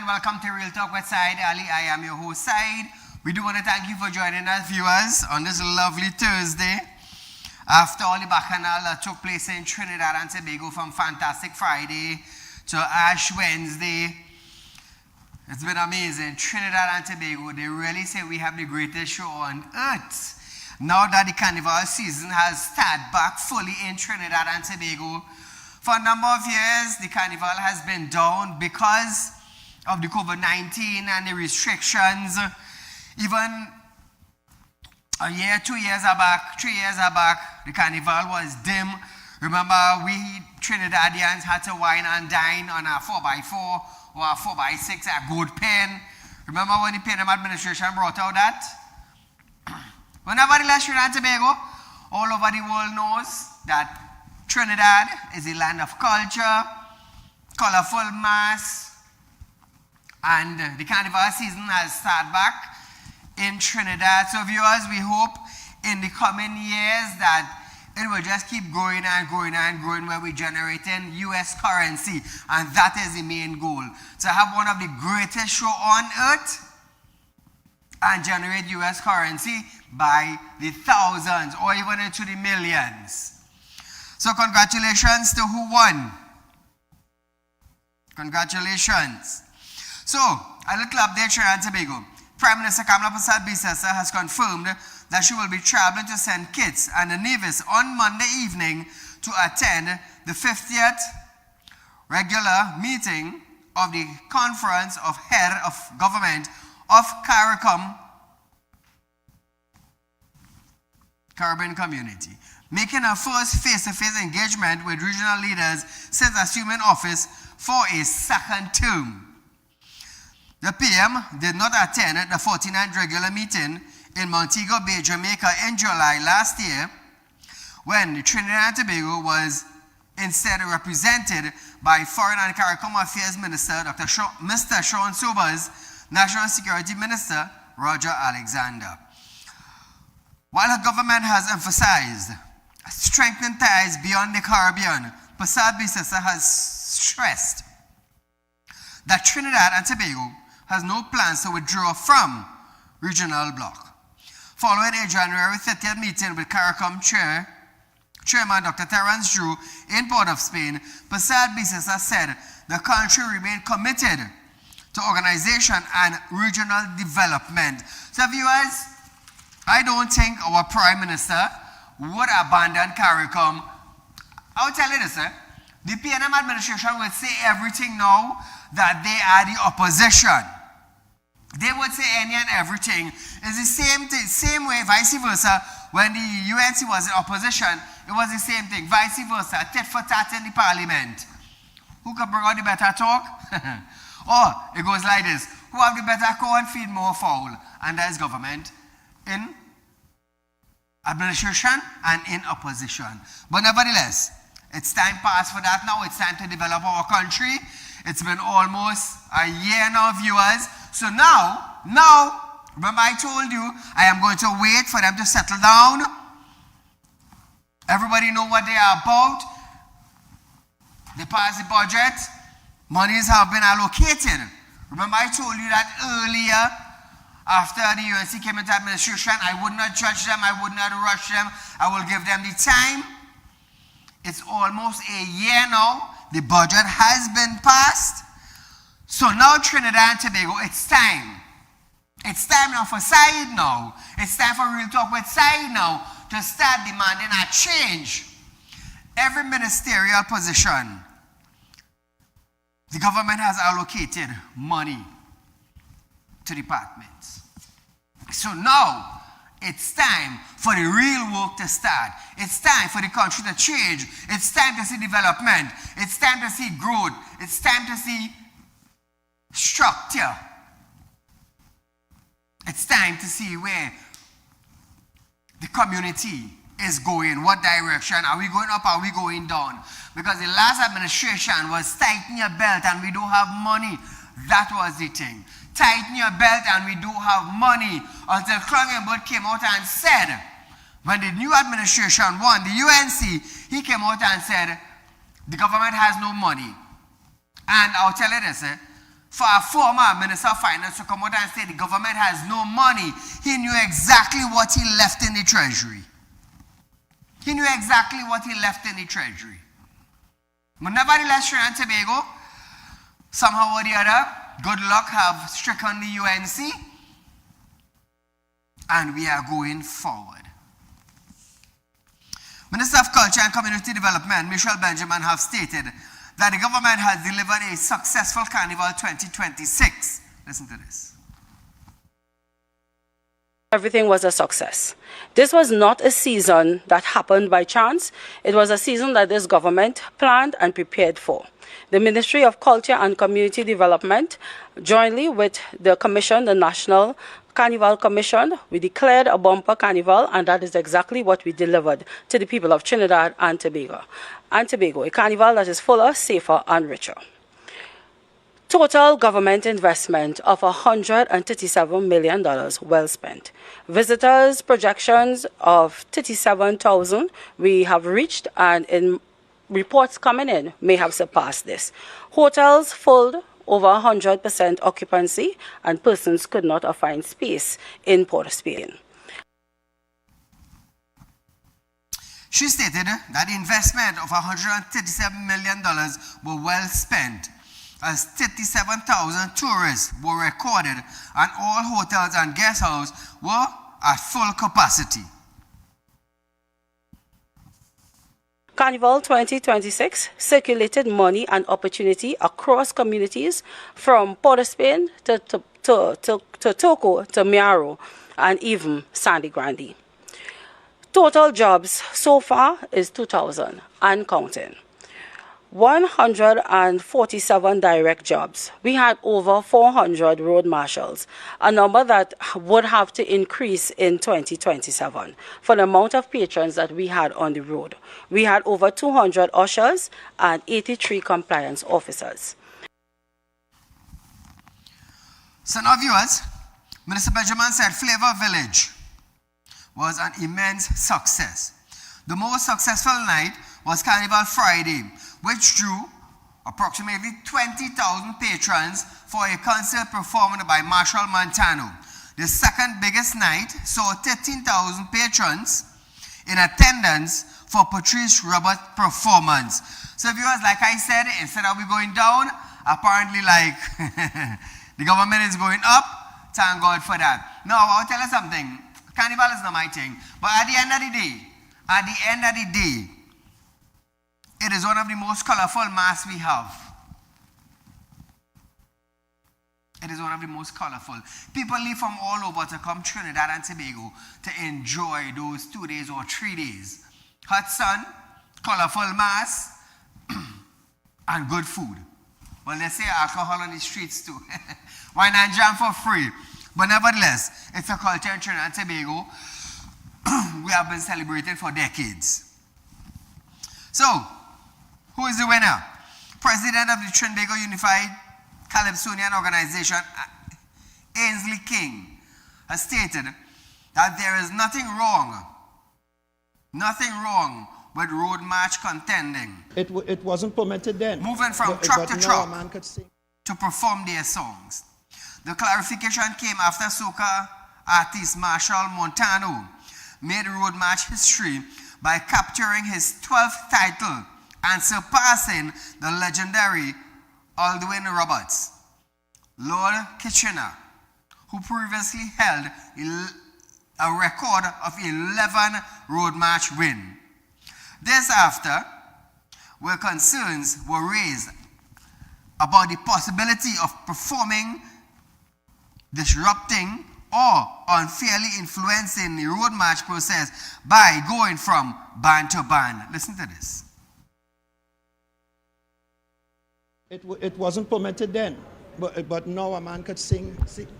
Welcome to Real Talk with Saieed Ali. I am your host, Saieed. We do want to thank you for joining us, viewers, on this lovely Thursday. After all the bacchanal that took place in Trinidad and Tobago from Fantastic Friday to Ash Wednesday, it's been amazing. Trinidad and Tobago, they really say we have the greatest show on earth. Now that the carnival season has started back fully in Trinidad and Tobago, for a number of years, the carnival has been down because of the COVID-19 and the restrictions. Even a year, 2 years back, 3 years back, the carnival was dim. Remember, we Trinidadians had to wine and dine on a 4x4 or a 4x6 at Good Pen. Remember when the Pen administration brought out that? Whenever the last Trinidad and Tobago, all over the world knows that Trinidad is a land of culture, colorful mass, and the carnival season has started back in Trinidad. So viewers, we hope in the coming years that it will just keep growing and growing and growing, where we're generating US currency, and that is the main goal. To have one of the greatest show on earth and generate US currency by the thousands or even into the millions. So congratulations to who won. Congratulations. So, a little update, Trinidad and Tobago. Prime Minister Kamala Persad-Bissessar has confirmed that she will be traveling to St. Kitts and Nevis on Monday evening to attend the 50th regular meeting of the Conference of Head of Government of Caribbean Community, making her first face-to-face engagement with regional leaders since assuming office for a second term. The PM did not attend the 49th regular meeting in Montego Bay, Jamaica in July last year, when Trinidad and Tobago was instead represented by Foreign and CARICOM Affairs Minister Mr. Sean Sobers, National Security Minister Roger Alexander. While her government has emphasized strengthening ties beyond the Caribbean, Prasad Bisesa has stressed that Trinidad and Tobago has no plans to withdraw from regional bloc. Following a January 30th meeting with CARICOM Chairman Dr. Terence Drew in Port of Spain, Prasad Bisesa said the country remained committed to organization and regional development. So viewers, I don't think our Prime Minister would abandon CARICOM. I'll tell you this, the PNM administration would say everything now that they are the opposition. They would say any and everything. It's the same way, vice versa. When the UNC was in opposition, it was the same thing. Vice versa, tit for tat in the parliament. Who can bring out the better talk? Or it goes like this. Who have the better corn, feed more fowl? And that is government in administration and in opposition. But nevertheless, it's time past for that now. It's time to develop our country. It's been almost a year now, viewers. So now, remember I told you, I am going to wait for them to settle down. Everybody know what they are about. They passed the budget. Monies have been allocated. Remember I told you that earlier, after the UNC came into administration, I would not judge them, I would not rush them, I will give them the time. It's almost a year now. The budget has been passed. So now Trinidad and Tobago, it's time. It's time now for Saieed now. It's time for Real Talk with Saieed now to start demanding a change. Every ministerial position, the government has allocated money to departments. So now, it's time for the real work to start. It's time for the country to change. It's time to see development. It's time to see growth. It's time to see structure. It's time to see where the community is going, what direction. Are we going up, are we going down? Because the last administration was tighten your belt and we don't have money. That was the thing. Tighten your belt and we do have money, until Klangenberg came out and said, when the new administration won, the UNC, he came out and said, the government has no money. And I'll tell you this, for a former Minister of Finance to come out and say the government has no money, he knew exactly what he left in the treasury. He knew exactly what he left in the treasury. But nevertheless, Trinidad and Tobago, somehow or the other, good luck, have stricken the UNC, and we are going forward. Minister of Culture and Community Development, Michelle Benjamin, have stated that the government has delivered a successful Carnival 2026. Listen to this. Everything was a success. This was not a season that happened by chance. It was a season that this government planned and prepared for. The Ministry of Culture and Community Development, jointly with the Commission, the National Carnival Commission, we declared a bumper carnival, and that is exactly what we delivered to the people of Trinidad and Tobago. A carnival that is fuller, safer, and richer. Total government investment of $137 million well spent. Visitors projections of 37,000 we have reached, and in reports coming in may have surpassed this. Hotels full, over 100% occupancy, and persons could not find space in Port of Spain. She stated that the investment of $137 million were well spent, as 37,000 tourists were recorded and all hotels and guest houses were at full capacity. Carnival 2026 circulated money and opportunity across communities from Port of Spain to Toco to Miaro and even Sandy Grande. Total jobs so far is 2,000 and counting. 147 direct jobs. We had over 400 road marshals, a number that would have to increase in 2027 for the amount of patrons that we had on the road. We had over 200 ushers and 83 compliance officers. So now viewers, Minister Benjamin said Flavor Village was an immense success. The most successful night was Carnival Friday, which drew approximately 20,000 patrons for a concert performed by Marshall Montano. The second biggest night saw 13,000 patrons in attendance for Patrice Roberts' performance. So viewers, like I said, instead of we going down, apparently like the government is going up. Thank God for that. Now, I'll tell you something. Carnival is not my thing. But at the end of the day, it is one of the most colorful masks we have. It is one of the most colorful. People leave from all over to come Trinidad and Tobago to enjoy those 2 days or 3 days. Hot sun, colorful masks, and good food. Well, they say alcohol on the streets too. Wine and jam for free. But nevertheless, it's a culture in Trinidad and Tobago we have been celebrating for decades. So, who is the winner? President of the Trinbago Unified Calypsonian Organization, Ainsley King, has stated that there is nothing wrong with road march contending. It wasn't permitted then. Moving from truck to truck to perform their songs. The clarification came after soca artist Marshall Montano made road march history by capturing his 12th title and surpassing the legendary Aldwin Roberts, Lord Kitchener, who previously held a record of 11 road march wins. This after, where concerns were raised about the possibility of performing, disrupting, or unfairly influencing the road march process by going from band to band. Listen to this. It wasn't permitted then, but now a man could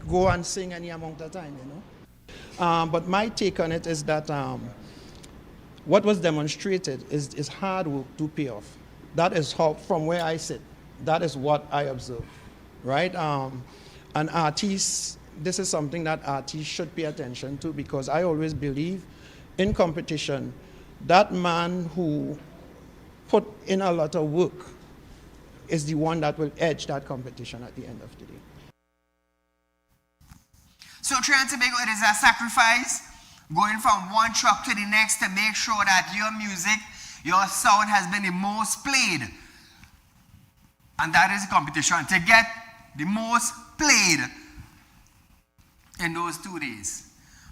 go and sing any amount of time, you know. But my take on it is that what was demonstrated is hard work to pay off. That is how, from where I sit, that is what I observe, right? And artists, this is something that artists should pay attention to, because I always believe in competition, that man who put in a lot of work is the one that will edge that competition at the end of the day. So Trinidad and Tobago, it is a sacrifice, going from one truck to the next to make sure that your music, your sound has been the most played. And that is the competition, to get the most played in those 2 days.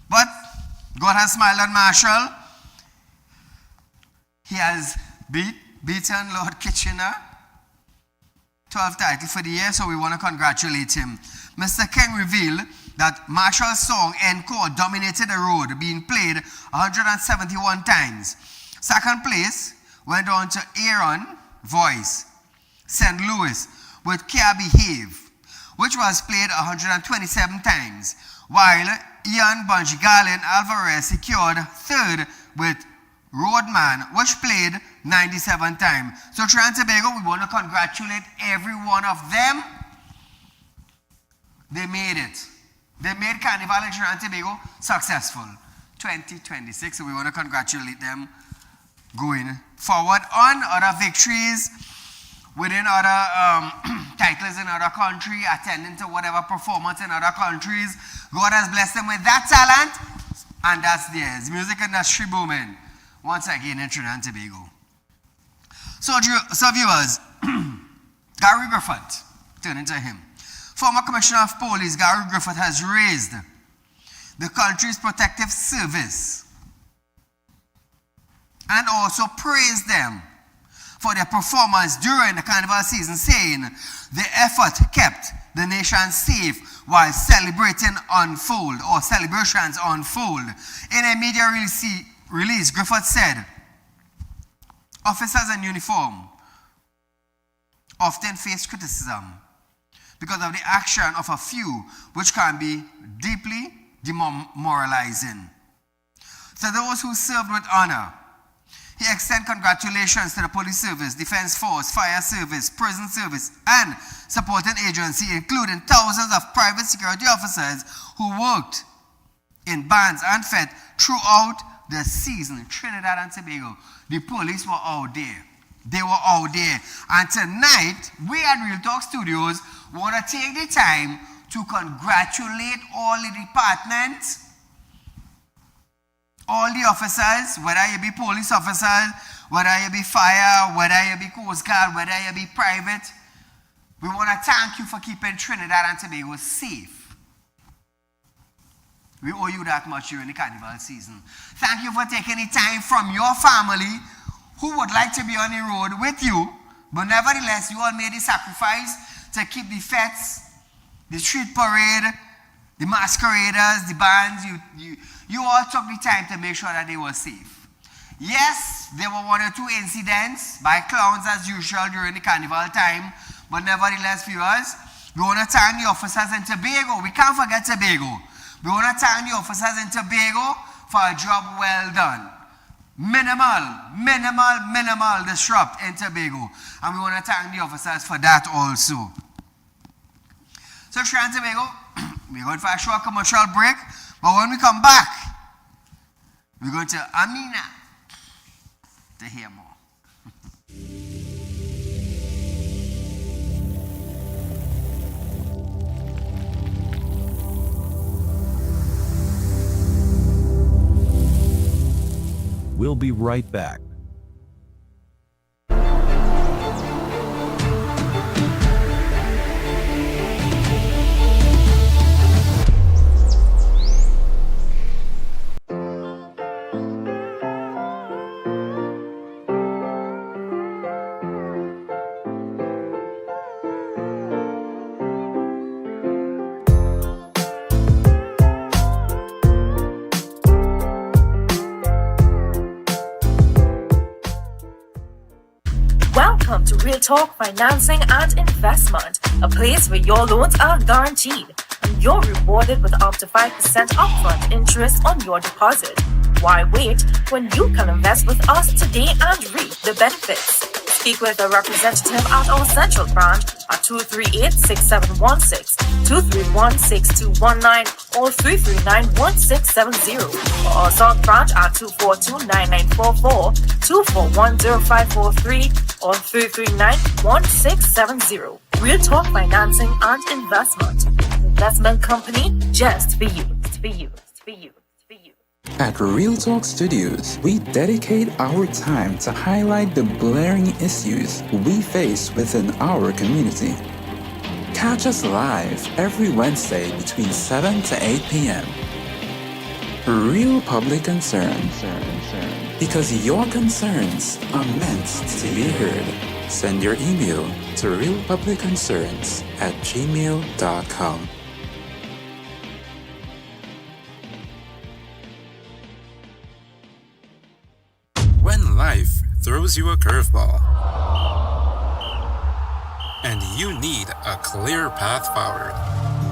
But God has smiled on Marshall. He has beaten Lord Kitchener, 12th title for the year, so we want to congratulate him. Mr. King revealed that Marshall's song Encore dominated the road, being played 171 times. Second place went on to Aaron Voice, St. Louis, with Can't Behave, which was played 127 times, while Ian Bunchgalin Alvarez secured third with Roadman, which played 97 times. So Trinidad and Tobago, we want to congratulate every one of them. They made it. They made Carnival in Trinidad and Tobago successful. 2026, so we want to congratulate them going forward on other victories within other titles in other country, attending to whatever performance in other countries. God has blessed them with that talent, and that's theirs. Music industry booming once again in Trinidad and Tobago. So viewers, Gary Griffith, turning to him. Former Commissioner of Police Gary Griffith has raised the country's protective service and also praised them for their performance during the carnival season, saying the effort kept the nation safe while celebrations unfold. In a media release, Griffith said, officers in uniform often face criticism because of the action of a few, which can be deeply demoralizing. To those who served with honor, he extends congratulations to the police service, defense force, fire service, prison service, and supporting agency, including thousands of private security officers who worked in bands and fed throughout the season. Trinidad and Tobago, the police were out there. They were out there. And tonight, we at Real Talk Studios want to take the time to congratulate all the departments, all the officers, whether you be police officers, whether you be fire, whether you be Coast Guard, whether you be private. We want to thank you for keeping Trinidad and Tobago safe. We owe you that much during the carnival season. Thank you for taking the time from your family who would like to be on the road with you, but nevertheless, you all made the sacrifice to keep the fetes, the street parade, the masqueraders, the bands. You all took the time to make sure that they were safe. Yes, there were one or two incidents by clowns as usual during the carnival time, but nevertheless, viewers, we want to thank the officers in Tobago. We can't forget Tobago. We want to thank the officers in Tobago for a job well done. Minimal disrupt in Tobago. And we want to thank the officers for that also. So, Trinidad and Tobago, we're going for a short commercial break. But when we come back, we're going to Amina to hear more. We'll be right back. Welcome to Real Talk Financing and Investment, a place where your loans are guaranteed and you're rewarded with up to 5% upfront interest on your deposit. Why wait when you can invest with us today and reap the benefits? Speak with a representative at our central branch at 238-6716, 231-6219, or 339-1670, or our south branch at 242-9944, 241-0543, or 339-1670. Real Talk Financing and Investment. Investment company just for you. For you. For you. For you. At Real Talk Studios, we dedicate our time to highlight the glaring issues we face within our community. Catch us live every Wednesday between 7 to 8 p.m. Real Public Concern. Because your concerns are meant to be heard. Send your email to realpublicconcerns@gmail.com. When life throws you a curveball and you need a clear path forward,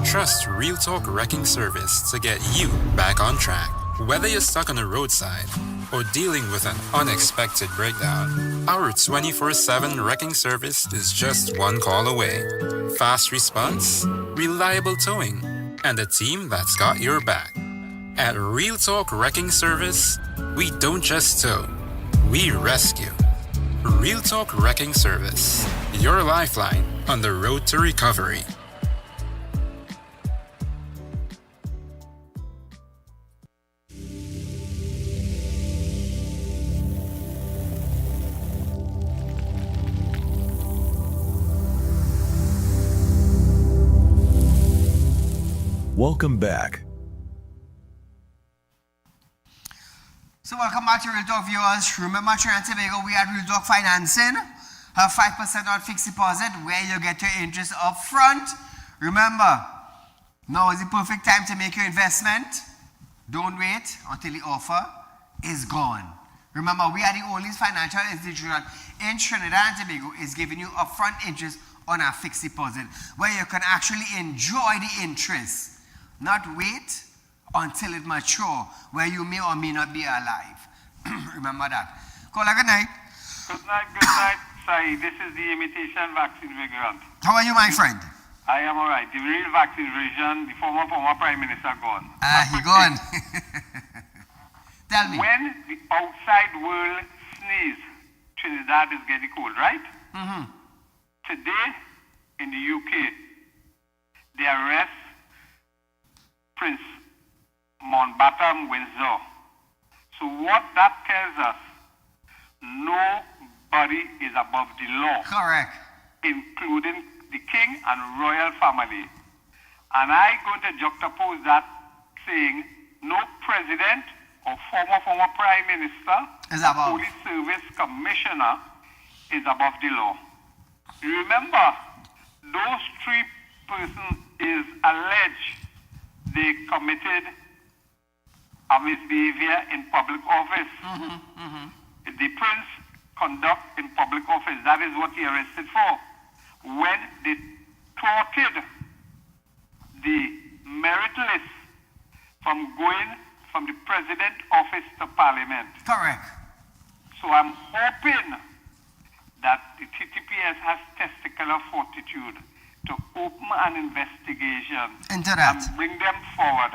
trust Real Talk Wrecking Service to get you back on track. Whether you're stuck on the roadside or dealing with an unexpected breakdown, our 24/7 wrecking service is just one call away. Fast response, reliable towing, and a team that's got your back. At Real Talk Wrecking Service, we don't just tow, we rescue. Real Talk Wrecking Service, your lifeline on the road to recovery. Welcome back. So welcome back to Real Talk viewers. Remember, Trinidad and Tobago, we at Real Talk Financing have 5% on fixed deposit where you get your interest up front. Remember, now is the perfect time to make your investment. Don't wait until the offer is gone. Remember, we are the only financial institution in Trinidad and Tobago is giving you upfront interest on a fixed deposit, where you can actually enjoy the interest, not wait until it mature, where you may or may not be alive. Remember that. Call good night. Good night, Saeed. This is the imitation vaccine vagrant. How are you, my friend? I am all right. The real vaccine version, the former Prime Minister gone. He gone. Tell me. When the outside world sneeze, Trinidad is getting cold, right? Mm-hmm. Today, in the UK, they arrest Prince Mountbatten Windsor. So what that tells us, nobody is above the law. Correct. Including the king and royal family. And I'm going to juxtapose that saying no president or former prime minister is or above. police service commissioner is above the law. Remember, those three persons is alleged they committed a misbehavior in public office. The prince conduct in public office, that is what he arrested for. When they thwarted the merit list from going from the president office to parliament. Correct. So I'm hoping that the TTPS has testicular fortitude to open an investigation Into that. and bring them forward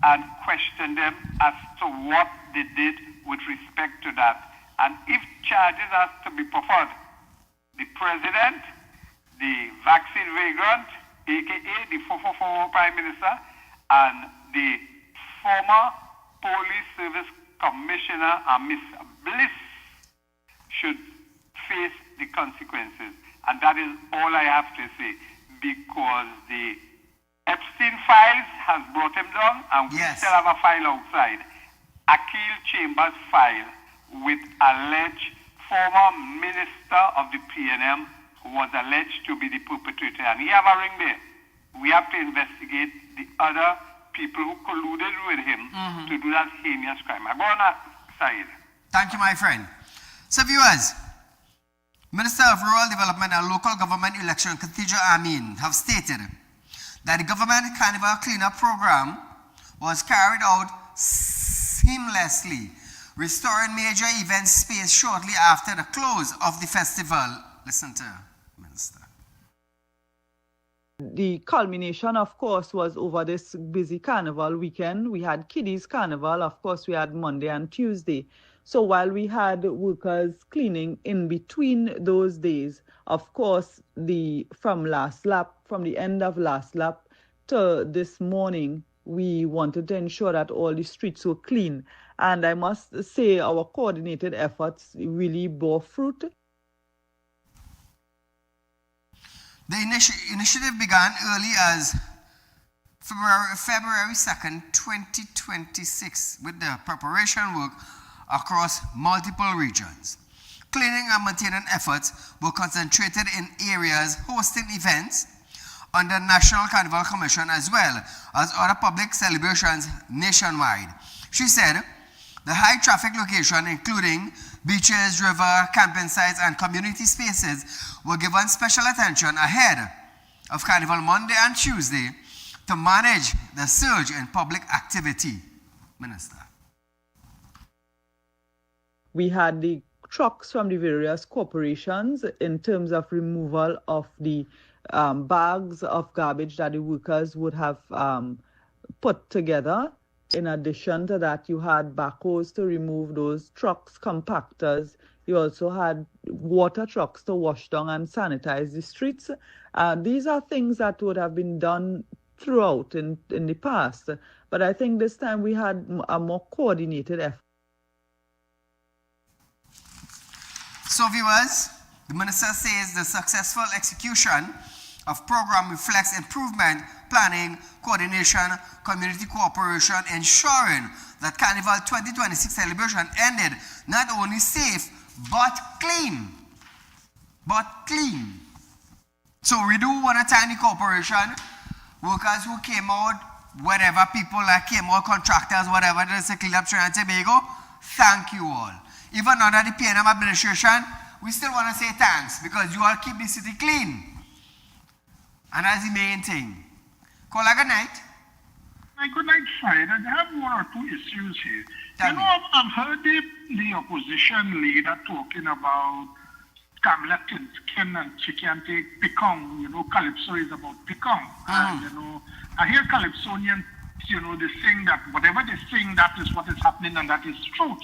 and question them as to what they did with respect to that. And if charges are to be preferred, the president, the vaccine vagrant, aka the former prime minister, and the former police service commissioner, Miss Bliss, should face the consequences. And that is all I have to say, because the Epstein files has brought him down, and we Yes. still have a file outside. Akil Chambers file with alleged former minister of the PNM who was alleged to be the perpetrator. And he have a ring there. We have to investigate the other people who colluded with him to do that heinous crime. I go on that side. Thank you, my friend. So, viewers, Minister of Rural Development and Local Government Election, Khadija Amin, have stated that the government carnival cleanup program was carried out seamlessly, restoring major event space shortly after the close of the festival. Listen to Minister. The culmination, of course, was over this busy carnival weekend. We had Kiddies Carnival. Of course, we had Monday and Tuesday. So while we had workers cleaning in between those days, of course, from the end of last lap to this morning, we wanted to ensure that all the streets were clean. And I must say our coordinated efforts really bore fruit. The initiative began early as February 2nd, 2026, with the preparation work across multiple regions. Cleaning and maintenance efforts were concentrated in areas hosting events under National Carnival Commission as well as other public celebrations nationwide. She said the high traffic location, including beaches, river, camping sites, and community spaces, were given special attention ahead of Carnival Monday and Tuesday to manage the surge in public activity. Minister. We had the trucks from the various corporations in terms of removal of the bags of garbage that the workers would have put together. In addition to that, you had backhoes to remove those trucks, compactors. You also had water trucks to wash down and sanitize the streets. These are things that would have been done throughout in the past. But I think this time we had a more coordinated effort. So, viewers, the minister says the successful execution of program reflects improvement, planning, coordination, community cooperation, ensuring that Carnival 2026 celebration ended not only safe, but clean. So we do want to thank the corporation, workers who came out, whatever people that came out, contractors, whatever, to clean up Trinidad and Tobago. Thank you all. even under the PNM administration, we still want to say thanks because you all keep the city clean. And that's the main thing. Call good night. Good night, Saieed. I have one or two issues here. I've heard the opposition leader talking about Kamala Skin and she can take Picong. Calypso is about Picong. And, I hear Calypsonians, they sing that whatever they sing, that is what is happening and that is truth.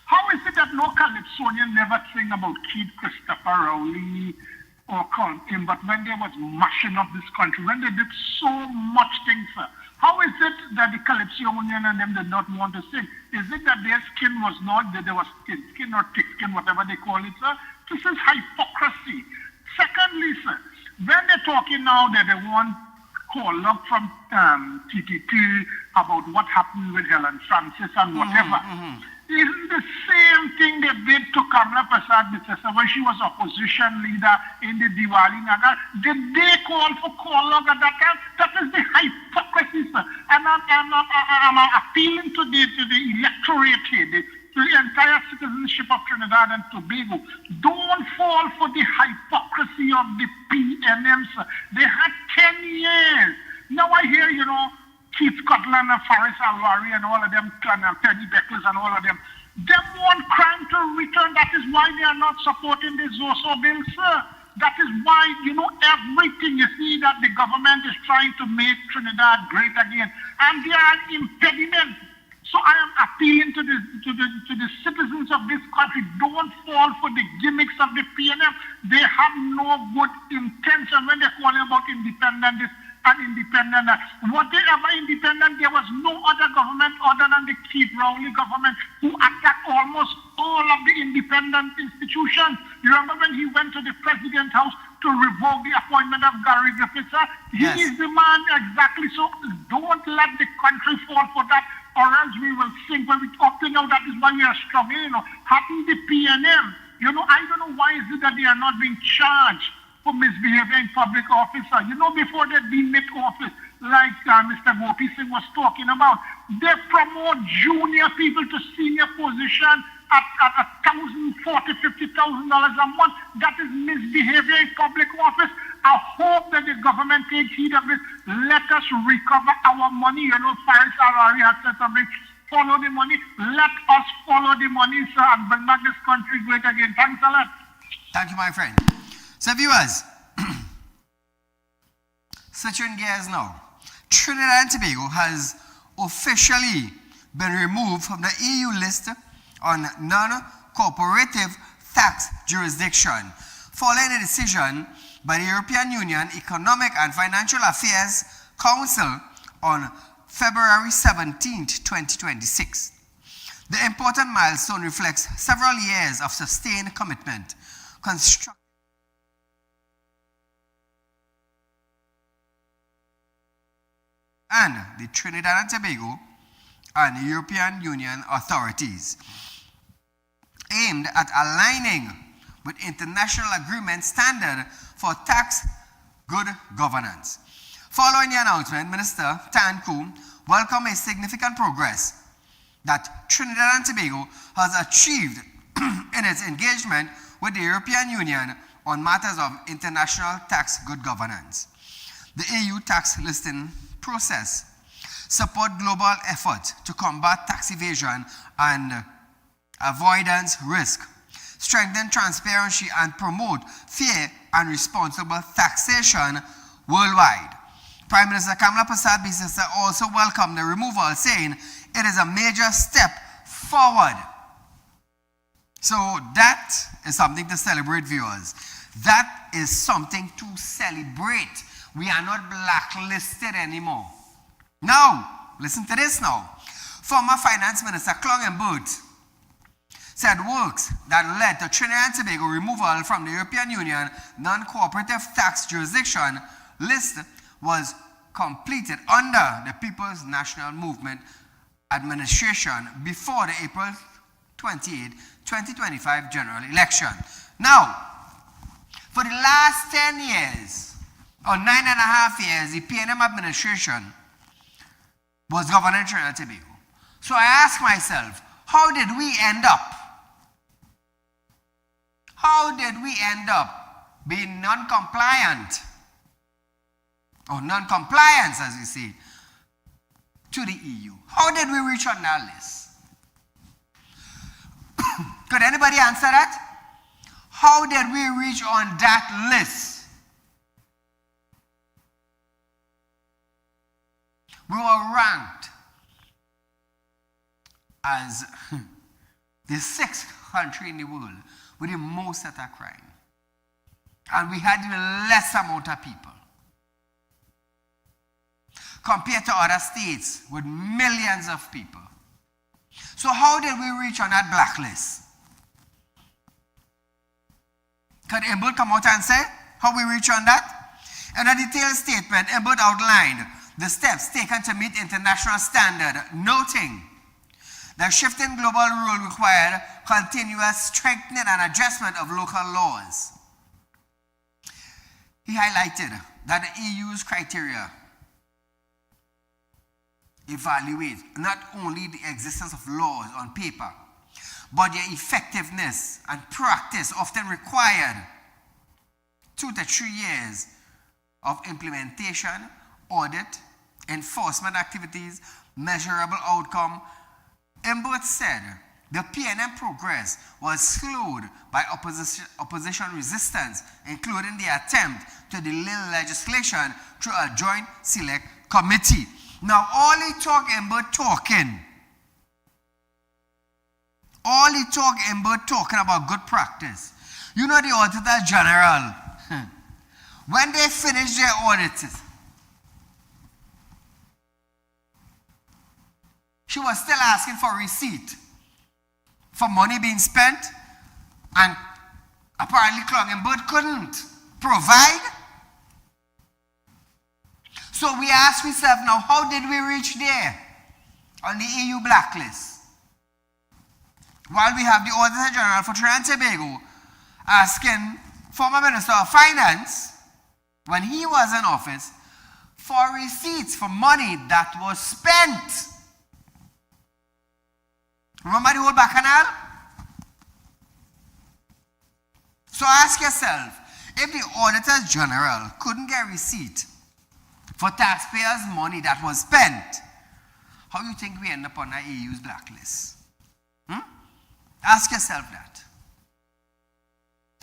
How is it that no Calypsonian never sing about Keith Christopher Rowley or call him, but when they was mashing up this country, when they did so much things, sir, how is it that the Calypsonian and them did not want to sing? Is it that their skin was not, that there was skin or thick skin, whatever they call it, sir? This is hypocrisy. Secondly, sir, when they're talking now that they want call up from TTT about what happened with Helen Francis and whatever, isn't the same thing they did to Kamala Prasad when she was opposition leader in the Diwali Nagar? Did they call for call-up at that time? That is the hypocrisy, sir. And I'm appealing to the electorate here, to the entire citizenship of Trinidad and Tobago. Don't fall for the hypocrisy of the PNM, sir. They had 10 years. Now I hear, Keith Scotland and Faris Alwari and all of them, and Penny Beckles and all of them, them want crime to return. That is why they are not supporting the Zoso bill, sir. That is why, everything you see that the government is trying to make Trinidad great again. And they are impediments. So I am appealing to the citizens of this country. Don't fall for the gimmicks of the PNM. They have no good intention when they're calling about independent and independent. Whatever independent, there was no other government other than the Keith Rowley government who attacked almost all of the independent institutions. You remember when he went to the president's house to revoke the appointment of Gary Griffiths? He is the man exactly. So don't let the country fall for that, or else we will sink. When we up to now, that is why we are struggling. Having the PNM, I don't know why is it that they are not being charged for misbehavior in public office. Before they demit office, like Mr. Gopi Singh was talking about, they promote junior people to senior position at $1,040, $50,000 a month. That is misbehavior in public office. I hope that the government takes heed of this. Let us recover our money. Faris Alwari has said something. Follow the money. Let us follow the money, sir, and bring back this country great again. Thanks a lot. Thank you, my friend. So viewers, switching gears now. Trinidad and Tobago has officially been removed from the EU list on non-cooperative tax jurisdiction, following a decision by the European Union Economic and Financial Affairs Council on February 17, 2026. The important milestone reflects several years of sustained commitment, and the Trinidad and Tobago and the European Union authorities, aimed at aligning with international agreement standard for tax good governance. Following the announcement, Minister Tan Koo welcomed a significant progress that Trinidad and Tobago has achieved in its engagement with the European Union on matters of international tax good governance. The EU tax listing process support global effort to combat tax evasion and avoidance risk, strengthen transparency and promote fair and responsible taxation worldwide. Prime Minister Kamala Prasad also welcomed the removal, saying it is a major step forward. So that is something to celebrate, viewers. That is something to celebrate. We are not blacklisted anymore. Now, listen to this now. Former Finance Minister Clong Booth said works that led to Trinidad and Tobago removal from the European Union non-cooperative tax jurisdiction list was completed under the People's National Movement administration before the April 28, 2025 general election. Now, for the last 10 years, or 9.5 years, the PNM administration was governing Trinidad and Tobago. So I ask myself, how did we end up how did we end up being non-compliant, or non-compliance as we say, to the EU? How did we reach on that list? Could anybody answer that? How did we reach on that list? We were ranked as the 6th country in the world with the most attack crime. And we had the less amount of people compared to other states with millions of people. So how did we reach on that blacklist? Could Imbud come out and say how we reach on that? In a detailed statement, Imbud outlined the steps taken to meet international standard, noting that shifting global rule required continuous strengthening and adjustment of local laws. He highlighted that the EU's criteria evaluate not only the existence of laws on paper, but their effectiveness and practice often required 2 to 3 years of implementation, audit, enforcement activities, measurable outcome. Imbud said the PNM progress was slowed by opposition resistance, including the attempt to delay legislation through a joint select committee. Now, all he talk Imbud talking. All he talk Imbud talking about good practice. You know the Auditor General, when they finish their audit, she was still asking for receipt for money being spent, and apparently Imbud couldn't provide. So we ask ourselves now, how did we reach there on the EU blacklist? While we have the Auditor General for Trinidad and Tobago asking former Minister of Finance, when he was in office, for receipts for money that was spent. Remember the whole bacchanal? So ask yourself, if the Auditor General couldn't get receipt for taxpayers' money that was spent, how do you think we end up on the EU's blacklist? Ask yourself that.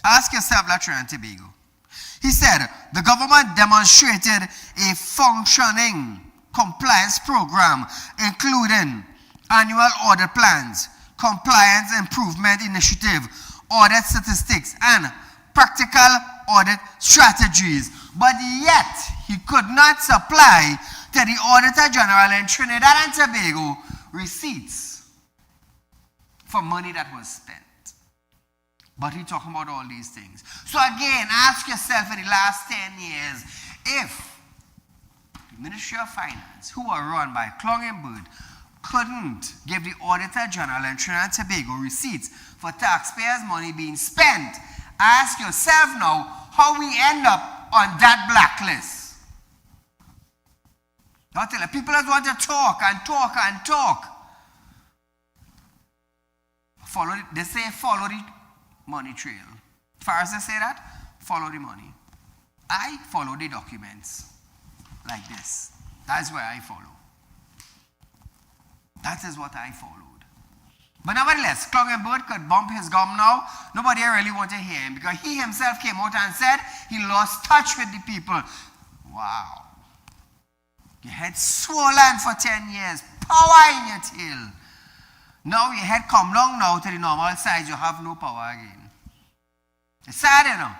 Ask yourself that, Trinidad and Tobago. He said, the government demonstrated a functioning compliance program, including annual audit plans, compliance improvement initiative, audit statistics, and practical audit strategies. But yet, he could not supply to the Auditor General in Trinidad and Tobago receipts for money that was spent. But he's talking about all these things. So again, ask yourself in the last 10 years, if the Ministry of Finance, who are run by Imbud, couldn't give the Auditor General in Trinidad and Tobago receipts for taxpayers' money being spent, ask yourself now how we end up on that blacklist. Now tell you, people just want to talk and talk and talk. They say follow the money trail. Pharisees say that, follow the money. I follow the documents like this. That's where I follow. That is what I followed. But nevertheless, Imbud could bump his gum now. Nobody really want to hear him because he himself came out and said he lost touch with the people. Wow. Your head swollen for 10 years. Power in your tail. Now your head come down now to the normal size. You have no power again. It's sad, you know.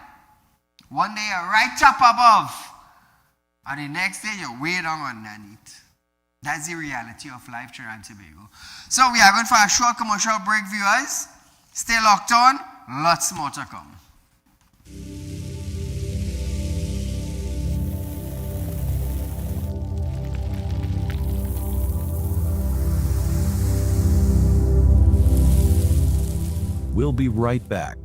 One day you're right up above. And the next day you're way down underneath. That's the reality of life, Trinidad and Tobago. So we are going for a short commercial break, viewers. Stay locked on. Lots more to come. We'll be right back.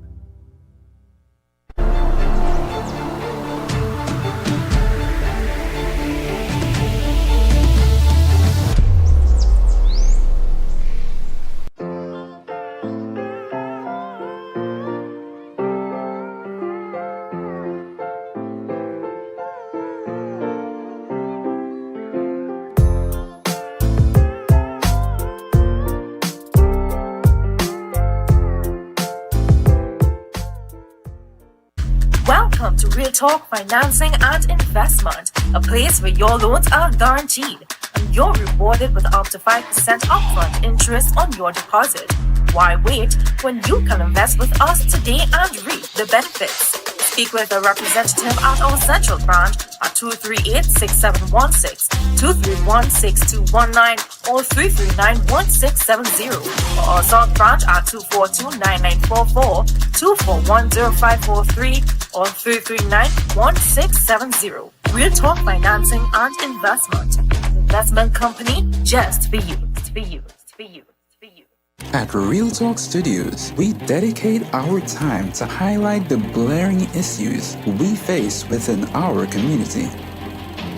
Welcome to Real Talk Financing and Investment, a place where your loans are guaranteed and you're rewarded with up to 5% upfront interest on your deposit. Why wait when you can invest with us today and reap the benefits? Speak with a representative at our central branch at 238-6716, 231-6219, or 339-1670, or our south branch at 242-9944, 241-0543, or 339-1670. Real Talk Financing and Investment. Investment company just for you. For you. For you. For you. At Real Talk Studios, we dedicate our time to highlight the blaring issues we face within our community.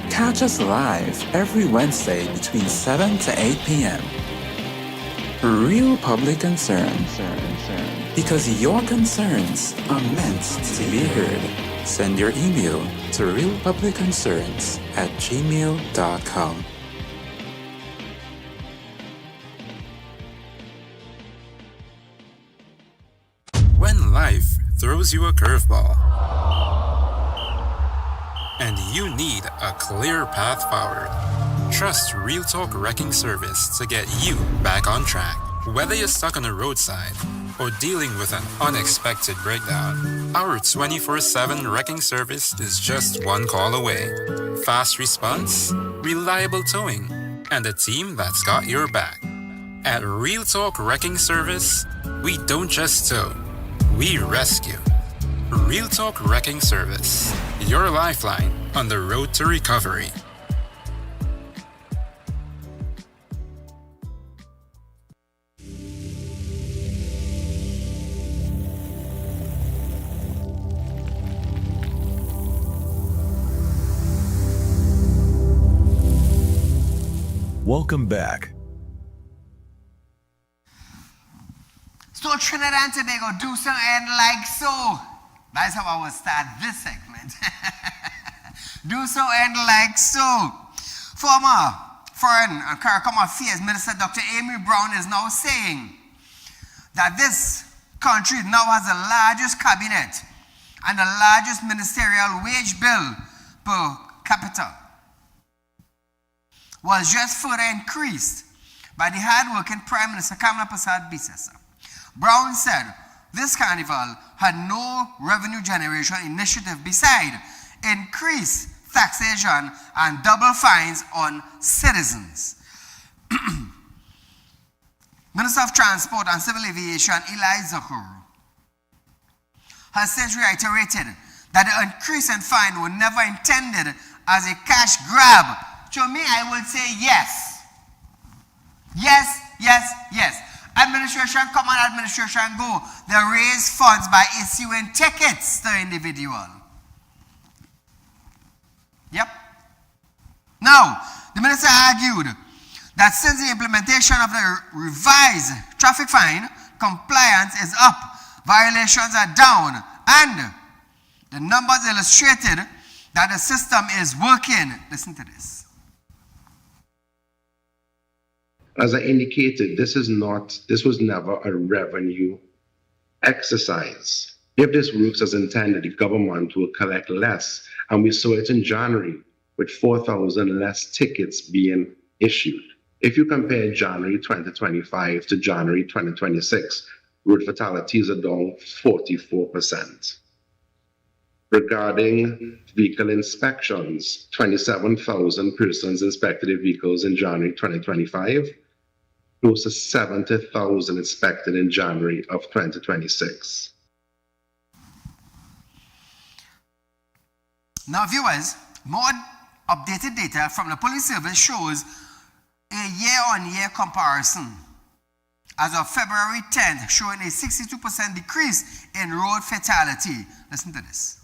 Catch us live every Wednesday between 7 to 8 p.m. Real Public Concern. Because your concerns are meant to be heard. Send your email to realpublicconcerns@gmail.com. When life throws you a curveball and you need a clear path forward, trust Real Talk Wrecking Service to get you back on track. Whether you're stuck on the roadside or dealing with an unexpected breakdown, our 24/7 wrecking service is just one call away. Fast response, reliable towing, and a team that's got your back. At Real Talk Wrecking Service, we don't just tow, we rescue. Real Talk Wrecking Service, your lifeline on the road to recovery. Welcome back. So Trinidad and Tobago, do something like so. That's how I will start this segment. Do something like so. Former Foreign and CARICOM Affairs Minister Dr. Amy Brown is now saying that this country now has the largest cabinet and the largest ministerial wage bill per capita. Was just further increased by the hard-working Prime Minister Kamala Prasad Bisesa. Brown said this carnival had no revenue generation initiative beside increased taxation and double fines on citizens. Minister of Transport and Civil Aviation Eli Zahur has since reiterated that the increase in fine was never intended as a cash grab. To me, I would say yes. Yes, yes, yes. Administration come and administration go. They raise funds by issuing tickets to individual. Yep. Now, the minister argued that since the implementation of the revised traffic fine, compliance is up, violations are down, and the numbers illustrated that the system is working. Listen to this. As I indicated, this was never a revenue exercise. If this works as intended, the government will collect less, and we saw it in January with 4,000 less tickets being issued. If you compare January 2025 to January 2026, road fatalities are down 44%. Regarding vehicle inspections, 27,000 persons inspected their vehicles in January 2025. Close to 70,000 inspected in January of 2026. Now, viewers, more updated data from the police service shows a year-on-year comparison as of February 10th, showing a 62% decrease in road fatality. Listen to this.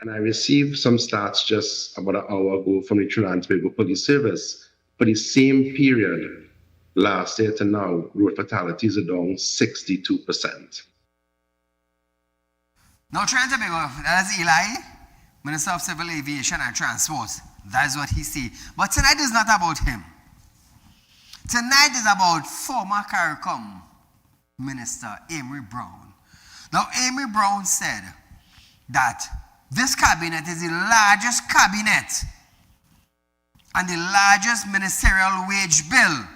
And I received some stats just about an hour ago from the Trinidad and Tobago Police Service. For the same period last year to now, road fatalities are down 62%. Now, Trinidad and Tobago, that's Eli, Minister of Civil Aviation and Transport. That's what he said. But tonight is not about him. Tonight is about former CARICOM Minister Amy Brown. Now, Amy Brown said that this cabinet is the largest cabinet and the largest ministerial wage bill.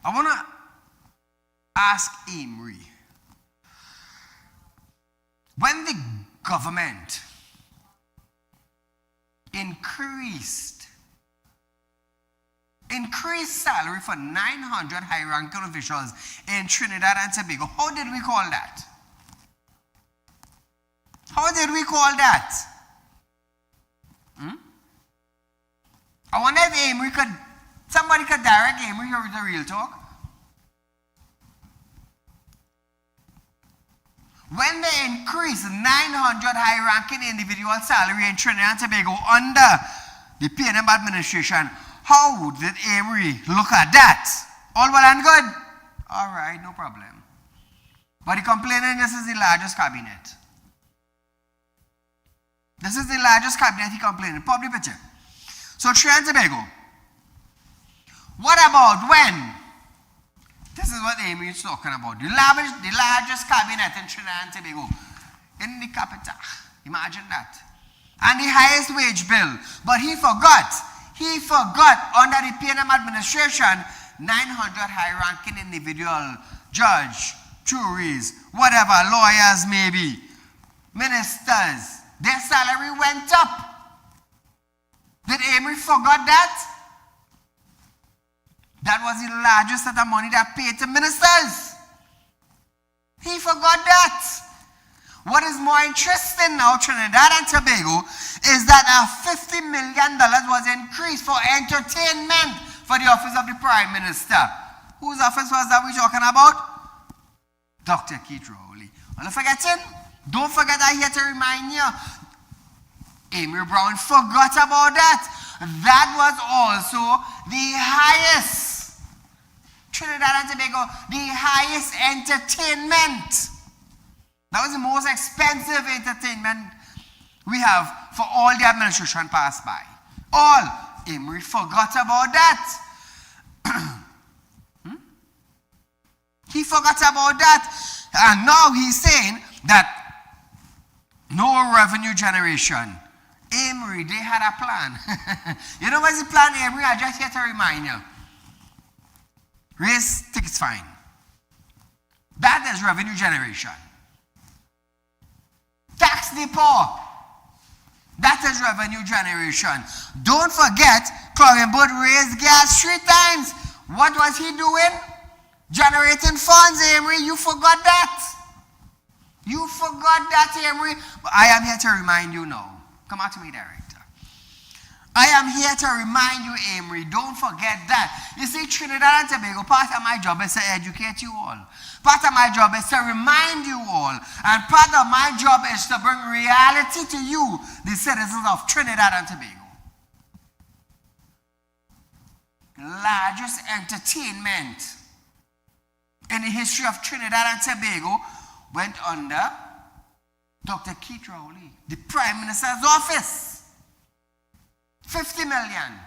I want to ask Amory, when the government increased salary for 900 high-ranking officials in Trinidad and Tobago, how did we call that? How did we call that? I wonder if somebody could direct Amory here with the real talk. When they increased 900 high-ranking individual salary in Trinidad and Tobago under the PNM administration, how did Amory look at that? All well and good? All right, no problem. But he complaining this is the largest cabinet. This is the largest cabinet he complaining. Pop the picture. So Trinidad and Tobago. What about when? This is what Amory is talking about. The largest cabinet in Trinidad and Tobago. In the capital. Imagine that. And the highest wage bill. But he forgot under the PNM administration, 900 high-ranking individual, judge, juries, whatever, lawyers maybe, ministers, their salary went up. Did Amory forgot that? That was the largest set of money that paid to ministers. He forgot that. What is more interesting now, Trinidad and Tobago, is that $50 million was increased for entertainment for the office of the Prime Minister. Whose office was that we're talking about? Dr. Keith Rowley. Don't forget, I here to remind you, Amory Brown forgot about that. That was also the highest, Trinidad and Tobago, the highest entertainment. That was the most expensive entertainment we have for all the administration passed by. All. Amory forgot about that. He forgot about that. And now he's saying that no revenue generation. Amory, they had a plan. You know what's the plan, Amory? I just here to remind you. Raise tickets fine. That is revenue generation. Tax the poor. That is revenue generation. Don't forget, Cloggingboard raised gas 3 times. What was he doing? Generating funds, Amory. You forgot that. You forgot that, Amory. But I am here to remind you now. Come out to me, Director. I am here to remind you, Amory. Don't forget that. You see, Trinidad and Tobago, part of my job is to educate you all. Part of my job is to remind you all. And part of my job is to bring reality to you, the citizens of Trinidad and Tobago. Largest entertainment in the history of Trinidad and Tobago went under Dr. Keith Rowley, the Prime Minister's office. 50 million.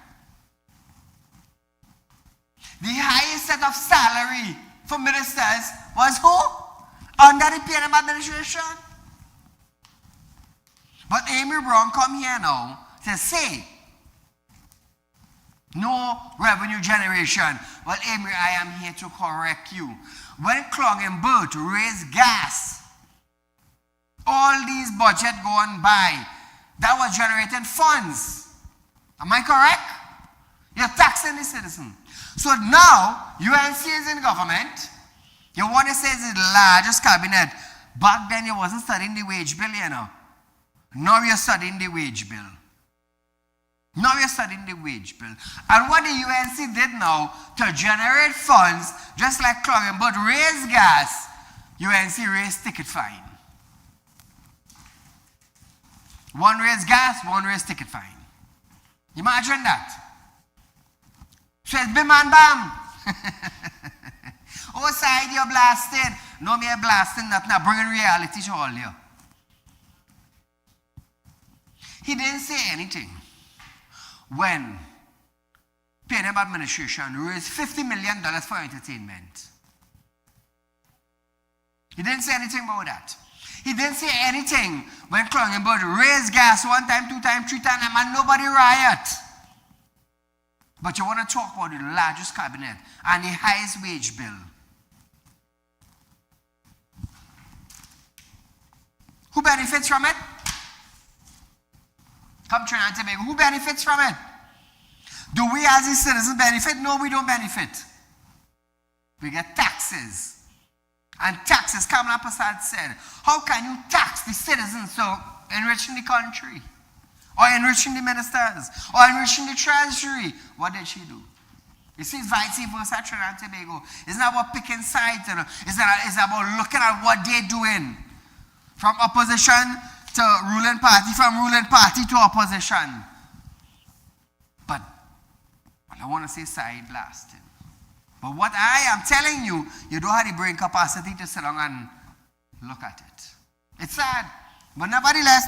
The highest set of salary for ministers was who? Under the PNM administration. But Amory Brown come here now to say no revenue generation. Well, Amory, I am here to correct you. When Cloggingboard raised gas, all these budget going by, that was generating funds. Am I correct? You're taxing the citizen. So now, UNC is in government. You want to say it's the largest cabinet. Back then, you wasn't studying the wage bill, you know. Now you're studying the wage bill. Now you're studying the wage bill. And what the UNC did now to generate funds, just like Cloggingboard raised gas, UNC raised ticket fine. One raised gas, one raised ticket fine. Imagine that. So it's bim and bam. Oh, side you're blasting. No, me blasting that now, bringing reality to all you. He didn't say anything when PNM administration raised $50 million for entertainment. He didn't say anything about that. He didn't say anything when Clongenberg raised gas 1 time, 2 times, 3 times, and nobody riot. But you want to talk about the largest cabinet and the highest wage bill. Who benefits from it? Come Trinidad and Tobago. Who benefits from it? Do we as a citizen benefit? No, we don't benefit. We get taxes. And taxes, Kamala Prasad said, how can you tax the citizens so enriching the country? Or enriching the ministers? Or enriching the treasury? What did she do? You see, vice versa, Trinidad and Tobago. It's not about picking sides. You know? It's about looking at what they're doing. From opposition to ruling party, from ruling party to opposition. But I want to say side blasting. But what I am telling you, you don't have the brain capacity to sit down and look at it. It's sad. But nevertheless,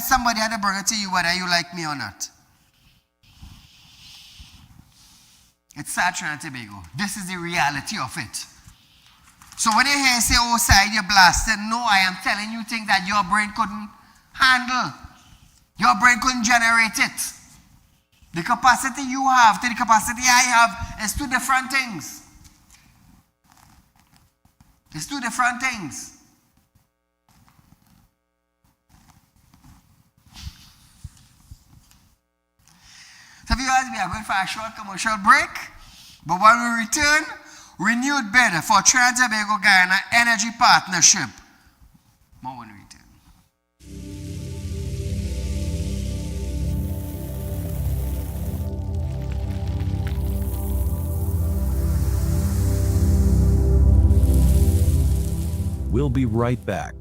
somebody had to bring it to you whether you like me or not. It's sad, Trinidad and Tobago. This is the reality of it. So when you hear say, oh, side, you're blasted, no, I am telling you things that your brain couldn't handle. Your brain couldn't generate it. The capacity you have to the capacity I have is 2 different things. It's 2 different things. So viewers, we are going for a short commercial break. But when we return, renewed bid for Trinidad and Tobago Guyana Energy Partnership. More when we return. We'll be right back.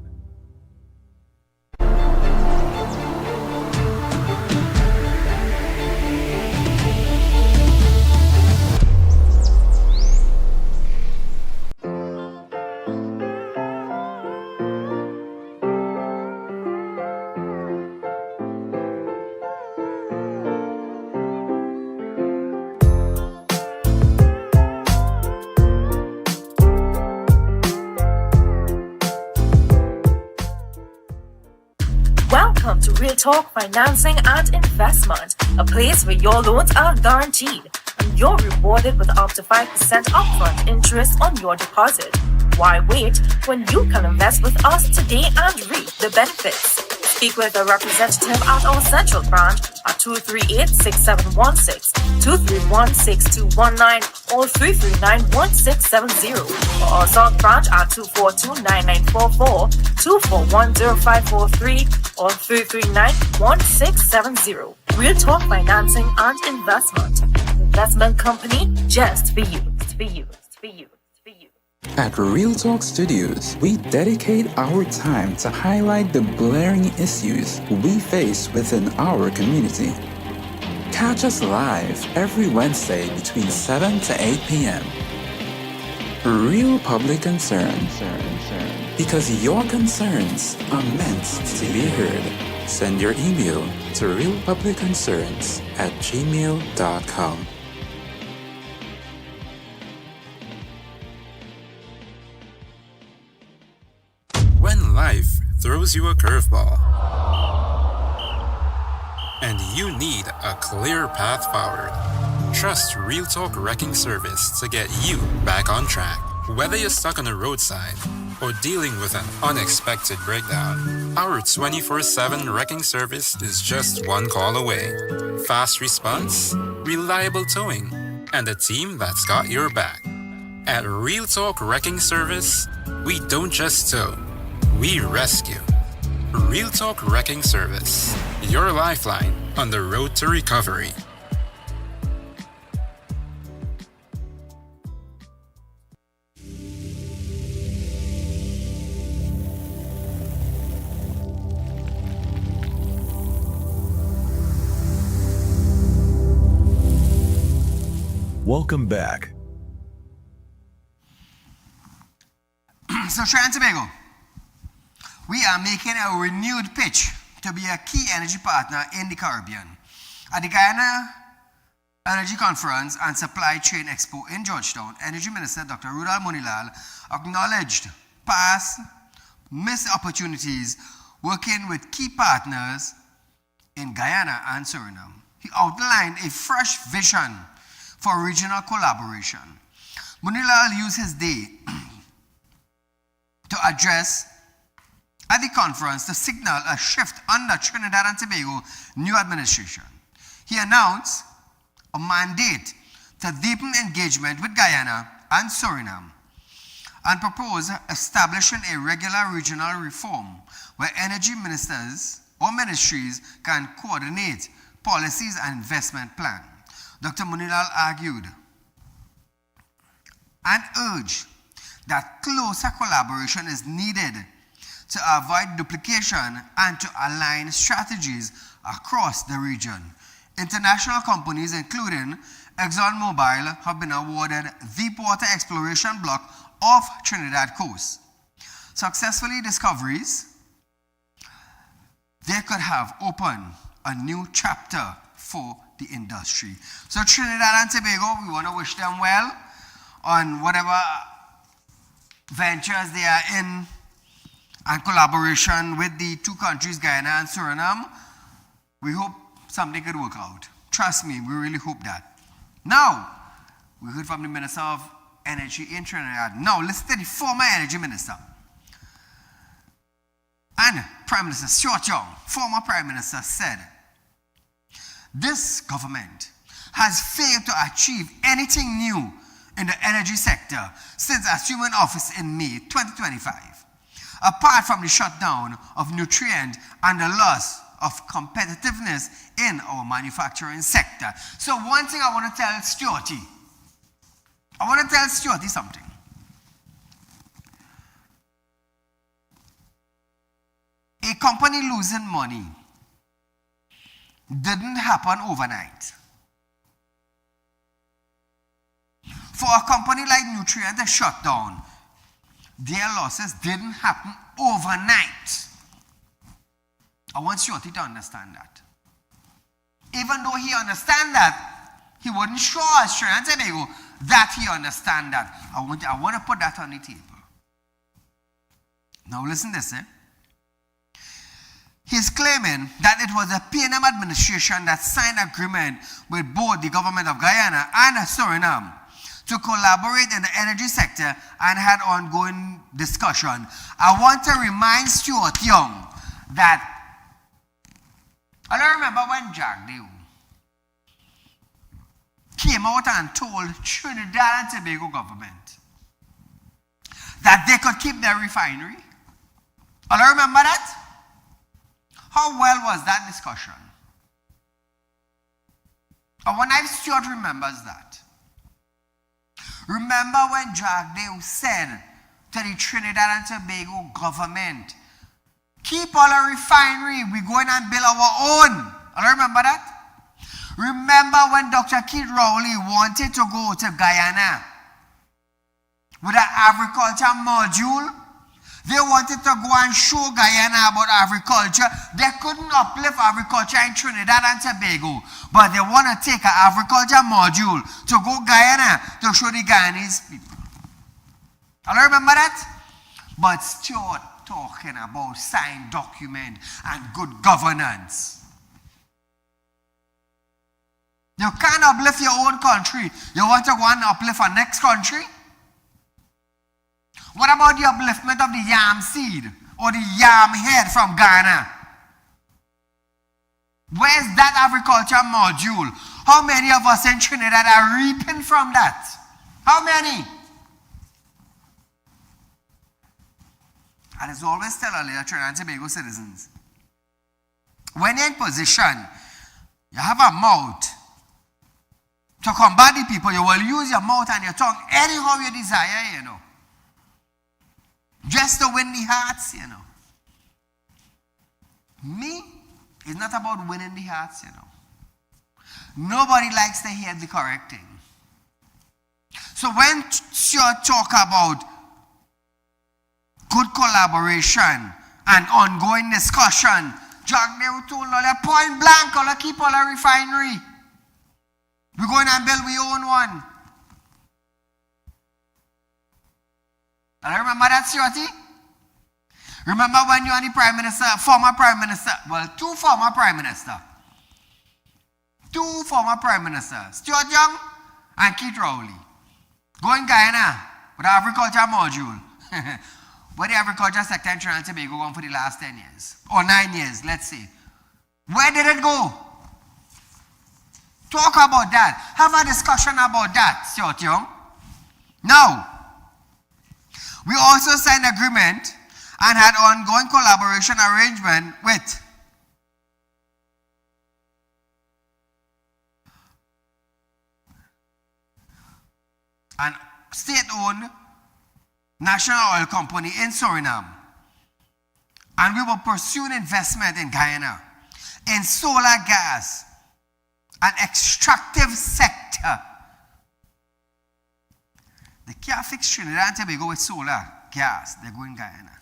Welcome to Real Talk Financing and Investment, a place where your loans are guaranteed and you're rewarded with up to 5% upfront interest on your deposit. Why wait when you can invest with us today and reap the benefits? Speak with a representative at our central branch at 238-6716, 231-6219, or 339-1670, or our south branch at 242-9944, 241-0543, or 339-1670. Real Talk Financing and Investment. Investment company just for you. For you. For you. For you. At Real Talk Studios, we dedicate our time to highlight the glaring issues we face within our community. Catch us live every Wednesday between 7 to 8 p.m. Real Public Concern. Because your concerns are meant to be heard. Send your email to realpublicconcerns@gmail.com. When life throws you a curveball and you need a clear path forward, trust Real Talk Wrecking Service to get you back on track. Whether you're stuck on the roadside or dealing with an unexpected breakdown, our 24/7 wrecking service is just one call away. Fast response, reliable towing, and a team that's got your back. At Real Talk Wrecking Service, we don't just tow, we rescue. Real Talk Wrecking Service, your lifeline on the road to recovery. Welcome back. So Trinidad and Tobago, we are making a renewed pitch to be a key energy partner in the Caribbean. At the Guyana Energy Conference and Supply Chain Expo in Georgetown, Energy Minister Dr. Rudal Munilal acknowledged past missed opportunities working with key partners in Guyana and Suriname. He outlined a fresh vision for regional collaboration. Munilal used his day to address at the conference to signal a shift under Trinidad and Tobago new administration. He announced a mandate to deepen engagement with Guyana and Suriname and proposed establishing a regular regional reform where energy ministers or ministries can coordinate policies and investment plans. Dr. Munilal argued and urged that closer collaboration is needed to avoid duplication and to align strategies across the region. International companies, including ExxonMobil, have been awarded deepwater exploration block off Trinidad coast. Successfully discoveries, they could have opened a new chapter for the industry. So Trinidad and Tobago, we want to wish them well on whatever ventures they are in and collaboration with the two countries, Guyana and Suriname. We hope something could work out. Trust me, we really hope that. Now, we heard from the Minister of Energy in Trinidad. Now, listen to the former Energy Minister and Prime Minister Stuart Young, former Prime Minister, said, this government has failed to achieve anything new in the energy sector since assuming office in May 2025, apart from the shutdown of nutrient and the loss of competitiveness in our manufacturing sector. So one thing I want to tell Stuarty, something. A company losing money didn't happen overnight. For a company like Nutrient to shut down, their losses didn't happen overnight. I want Shorty to understand that. Even though he understands that, he wouldn't show us, Trinidad and Tobago, that he understands that. I want to put that on the table. Now listen to this, He's claiming that it was the PNM administration that signed agreement with both the government of Guyana and Suriname to collaborate in the energy sector and had ongoing discussion. I want to remind Stuart Young that I don't remember when Jack Dew came out and told Trinidad and Tobago government that they could keep their refinery. I don't remember that. How well was that discussion? I wonder if Stuart remembers that. Remember when Jack Dew said to the Trinidad and Tobago government, keep all our refinery, we're going and build our own. I remember that. Remember when Dr. Keith Rowley wanted to go to Guyana with an agriculture module? They wanted to go and show Guyana about agriculture. They couldn't uplift agriculture in Trinidad and Tobago, but they want to take an agriculture module to go Guyana to show the Guyanese people. I don't remember that. But Stuart talking about signed document and good governance. You can't uplift your own country. You want to go and uplift our next country? What about the upliftment of the yam seed or the yam head from Ghana? Where's that agriculture module? How many of us in Trinidad are reaping from that? How many? And it's always tell our little Trinidad and Tobago citizens, when you're in position, you have a mouth to combat the people, you will use your mouth and your tongue anyhow you desire, you know. Just to win the hearts, you know. Me, it's not about winning the hearts, you know. Nobody likes to hear the correct thing. So when you talk about good collaboration and ongoing discussion, Jack Dew told all point blank, all keep all a refinery. We're going and build we own one. And I remember that, Stuarty? Remember when you and the Prime Minister, former Prime Minister, well, two former Prime Ministers, Stuart Young and Keith Rowley, go in Guyana with the agriculture module. Where the agriculture sector in Trinidad and Tobago gone for the last 10 years, or 9 years, let's say. Where did it go? Talk about that. Have a discussion about that, Stuart Young. Now, we also signed agreement and had ongoing collaboration arrangement with an state-owned national oil company in Suriname. And we were pursuing investment in Guyana, in solar gas, an extractive sector. They can't fix Trinidad and Tobago with solar gas. They're going Guyana.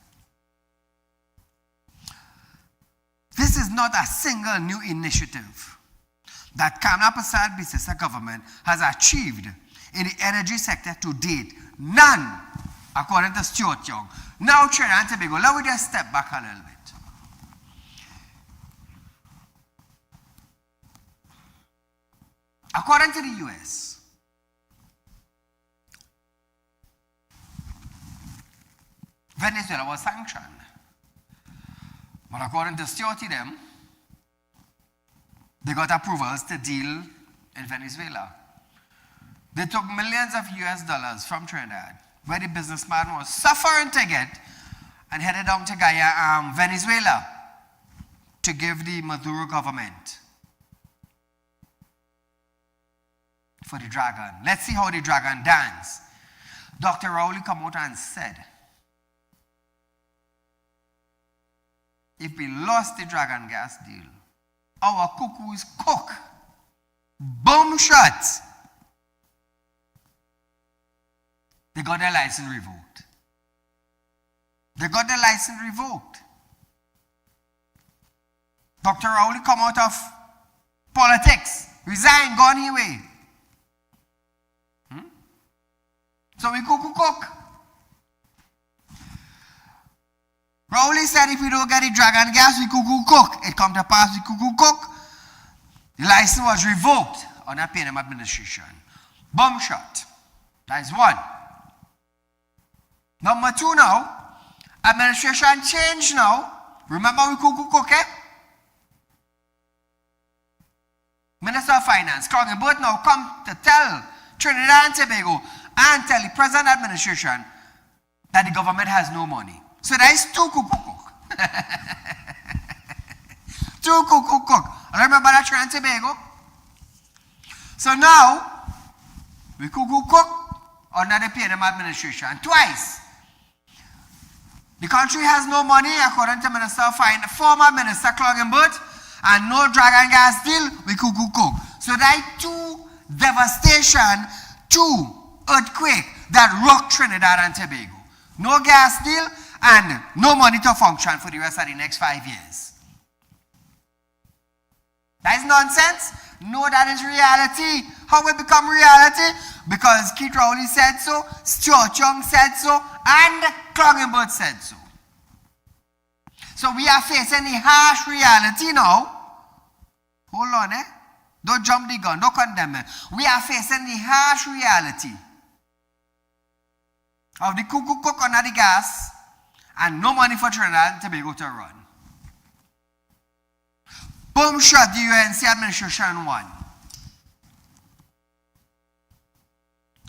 This is not a single new initiative that Kamla Persad-Bissessar government has achieved in the energy sector to date. None, according to Stuart Young. Now Trinidad and Tobago, let me just step back a little bit. According to the US, Venezuela was sanctioned. But according to Stuart them, they got approvals to deal in Venezuela. They took millions of US dollars from Trinidad, where the businessman was suffering to get, and headed down to Venezuela to give the Maduro government for the dragon. Let's see how the dragon dance. Dr. Rowley come out and said, if we lost the dragon gas deal, our cuckoos cook. Boom shot. They got their license revoked. Dr. Rowley come out of politics, resign, gone away. So we cook. Rowley said if we don't get the dragon gas, we cook. It come to pass, we cook. The license was revoked under PNM administration. Bomb shot. That is one. Number two now, administration change now. Remember we cook, eh? Minister of Finance, Congabot now come to tell Trinidad and Tobago and tell the present administration that the government has no money. So that is two cook. Two cook. I remember that Trinidad and Tobago. So now, we cook under the PNM administration twice. The country has no money, according to former Minister Clogenbert, and no dragon gas deal, we cook. So that is two devastation, two earthquake that rocked Trinidad and Tobago. No gas deal and no money to function for the rest of the next 5 years. That is nonsense? No, that is reality. How will it become reality? Because Keith Rowley said so, Stuart Young said so, and Clogenbert said so. So we are facing the harsh reality now. Hold on, eh? Don't jump the gun, don't condemn me. We are facing the harsh reality of the cook under the gas and no money for Trinidad and Tobago to run. Boom shot, the UNC administration won.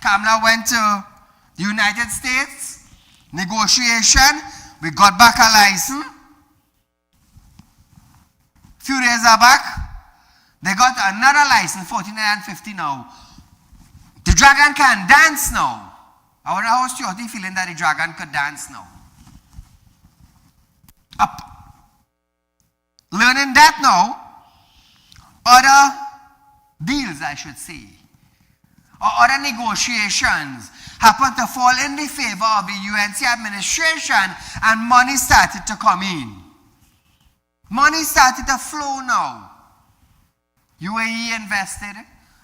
Kamla went to the United States, negotiation, we got back a license. Few days back, they got another license, 49 and 50 now. The dragon can dance now. I wonder how Stuart feeling that the dragon could dance now. Up. Learning that now, other deals, I should say, or other negotiations happen to fall in the favor of the UNC administration, and money started to come in. Money started to flow now. UAE invested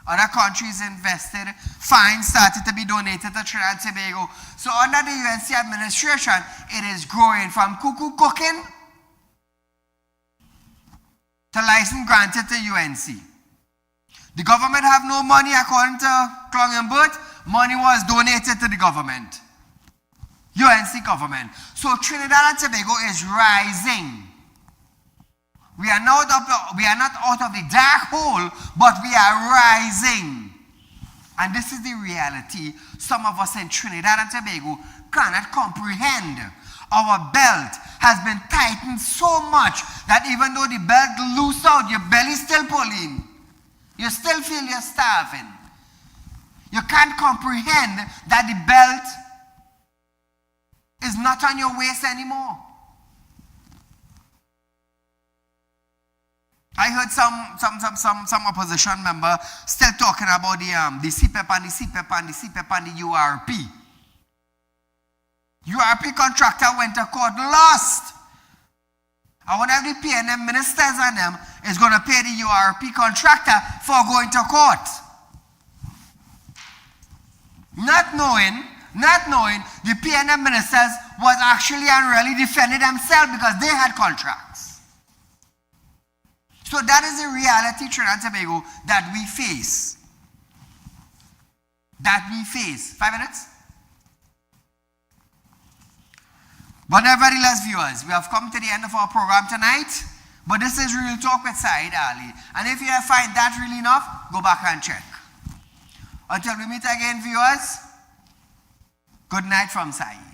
Other countries invested, fines started to be donated to Trinidad and Tobago. So under the UNC administration, it is growing from cuckoo cooking to license granted to UNC. The government have no money according to Clongenbert. Money was donated to the government. UNC government. So Trinidad and Tobago is rising. We are not out of the dark hole, but we are rising. And this is the reality some of us in Trinidad and Tobago cannot comprehend. Our belt has been tightened so much that even though the belt loose out, your belly still pulling. You still feel you're starving. You can't comprehend that the belt is not on your waist anymore. I heard some opposition member still talking about the CPEP and the CPEP and the CPEP and the URP. URP contractor went to court, lost. I wonder if the PNM ministers and them is going to pay the URP contractor for going to court. Not knowing the PNM ministers was actually and really defending themselves because they had contracts. So that is the reality, Trinidad and Tobago, that we face. That we face. 5 minutes? But nevertheless, viewers, we have come to the end of our program tonight. But this is Real Talk with Saieed Ali. And if you find that really enough, go back and check. Until we meet again, viewers, good night from Saieed.